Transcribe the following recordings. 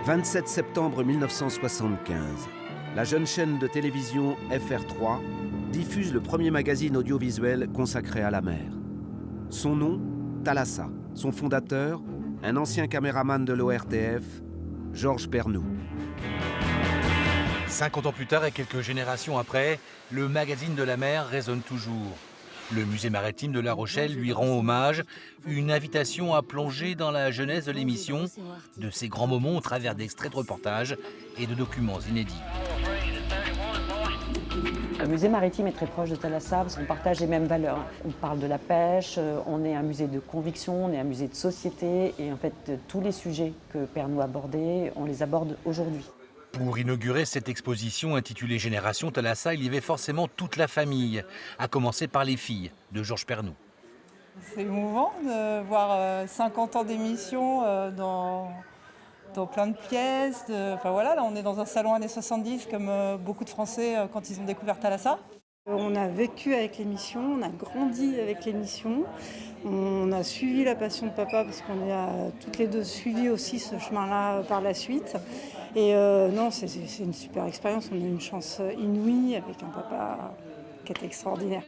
27 septembre 1975, la jeune chaîne de télévision FR3 diffuse le premier magazine audiovisuel consacré à la mer. Son nom, Thalassa. Son fondateur, un ancien caméraman de l'ORTF, Georges Pernoud. 50 ans plus tard et quelques générations après, le magazine de la mer résonne toujours. Le musée maritime de La Rochelle lui rend hommage, une invitation à plonger dans la genèse de l'émission, de ses grands moments au travers d'extraits de reportages et de documents inédits. Le musée maritime est très proche de Thalassa parce qu'on partage les mêmes valeurs. On parle de la pêche, on est un musée de conviction, on est un musée de société et en fait tous les sujets que Pernoud abordait, on les aborde aujourd'hui. Pour inaugurer cette exposition intitulée Génération Thalassa, il y avait forcément toute la famille, à commencer par les filles de Georges Pernoud. C'est émouvant de voir 50 ans d'émission dans plein de pièces. Enfin voilà, là on est dans un salon années 70 comme beaucoup de Français quand ils ont découvert Thalassa. On a vécu avec l'émission, on a grandi avec l'émission, on a suivi la passion de papa parce qu'on a toutes les deux suivi aussi ce chemin-là par la suite. Et non, c'est une super expérience, on a eu une chance inouïe avec un papa qui était extraordinaire.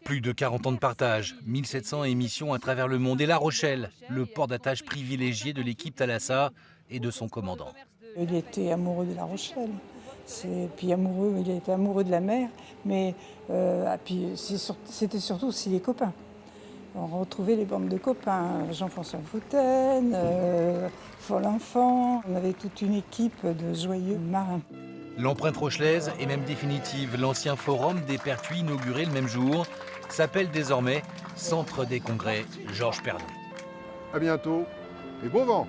Plus de 40 ans de partage, 1700 émissions à travers le monde et La Rochelle, le port d'attache privilégié de l'équipe Thalassa et de son commandant. Il était amoureux de La Rochelle. Puis il était amoureux de la mer, mais c'était surtout aussi les copains. On retrouvait les bandes de copains, Jean-François Fontaine, Foll'Enfant. On avait toute une équipe de joyeux marins. L'empreinte rochelaise est même définitive. L'ancien forum des Pertuis, inauguré le même jour, s'appelle désormais Centre des congrès Georges Pernoud. À bientôt et bon vent!